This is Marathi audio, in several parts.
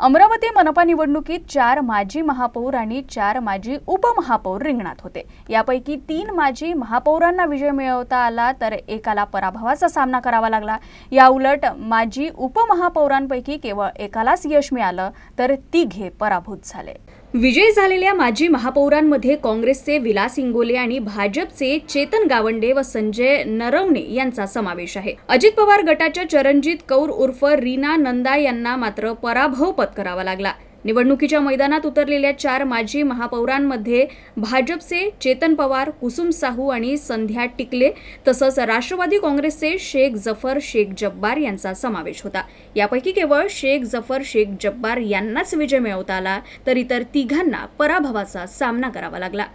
अमरावती मनपा निवडणुकीत 4 माजी महापौर आणि 4 माजी उपमहापौर रिंगणात होते। यापैकी 3 माजी महापौरांना विजय मिळवता आला तर एकाला पराभवाचा सामना करावा लागला। या उलट माजी उपमहापौरांपैकी केवळ एकालाच यश मिळालं तर तिघे पराभूत झाले। विजयी झालेल्या माजी महापौरांमध्ये काँग्रेसचे विलास इंगोले आणि भाजपचे चेतन गावंडे व संजय नरवणे यांचा समावेश आहे। अजित पवार गटाच्या चरणजित कौर उर्फ रीना नंदा यांना मात्र पराभव पत्करावा लागला। निवडणुकीच्या मैदानात उतरलेल्या 4 माजी महापौरांमध्ये भाजपचे चेतन पवार, कुसुम साहू आणि संध्या टिकले तसंच राष्ट्रवादी काँग्रेसचे शेख जफर शेख जब्बार यांचा समावेश होता। यापैकी केवळ शेख जफर शेख जब्बार यांनाच विजय मिळवता आला तर इतर तिघांना पराभवाचा सामना करावा लागला।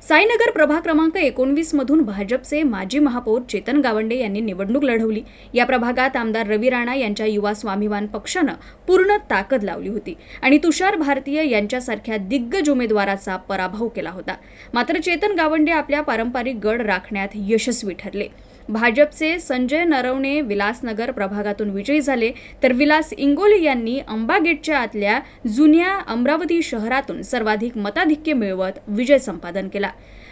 साईनगर प्रभाग क्रमांक 19 मधून भाजपचे माजी महापौर चेतन गावंडे यांनी निवडणूक लढवली। या प्रभागात आमदार रवी राणा यांच्या युवा स्वाभिमान पक्षानं पूर्ण ताकद लावली होती आणि तुषार भारतीय यांच्यासारख्या दिग्गज उमेदवाराचा पराभव केला होता। मात्र चेतन गावंडे आपल्या पारंपरिक गड राखण्यात यशस्वी ठरले। भाजपचे संजय नरवणे विलासनगर प्रभागातून विजयी झाले तर विलास इंगोले यांनी अंबागेटच्या आतल्या जुन्या अमरावती शहरातून सर्वाधिक मताधिक्य मिळवत विजय संपादन केला।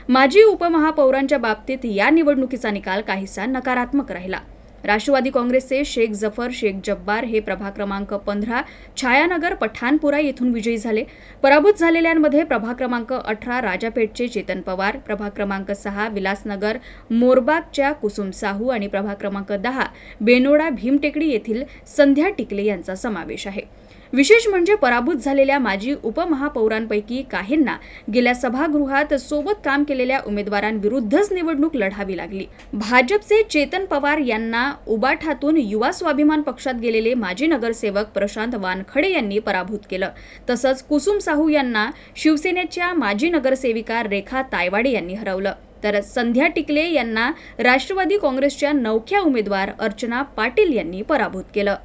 माजी उपमहापौरांच्या बाबतीत या निवडणुकीचा निकाल काहीसा नकारात्मक राहिला। राष्ट्रवादी काँग्रेसचे शेख जफर शेख जब्बार हे प्रभाग क्रमांक 15 छायानगर पठाणपुरा येथून विजयी झाले। पराभूत झालेल्यांमध्ये प्रभाग क्रमांक 18 राजापेठचे चेतन पवार, प्रभाग क्रमांक 6 विलासनगर मोरबागच्या कुसुम साहू आणि प्रभाग क्रमांक 10 बेनोडा भीमटेकडी येथील संध्या टिकले यांचा समावेश आहे। विशेष म्हणजे पराभूत झालेल्या माजी उपमहापौरांपैकी काहींना गेल्या सभागृहात सोबत काम केलेल्या उमेदवारांविरुद्धच निवडणूक लढावी लागली। भाजपचे चेतन पवार यांना उबाठातून युवा स्वाभिमान पक्षात गेलेले माजी नगरसेवक प्रशांत वानखडे यांनी पराभूत केलं। तसंच कुसुम साहू यांना शिवसेनेच्या माजी नगरसेविका रेखा तायवाडे यांनी हरवलं तर संध्या टिकले यांना राष्ट्रवादी काँग्रेसच्या नवख्या उमेदवार अर्चना पाटील यांनी पराभूत केलं।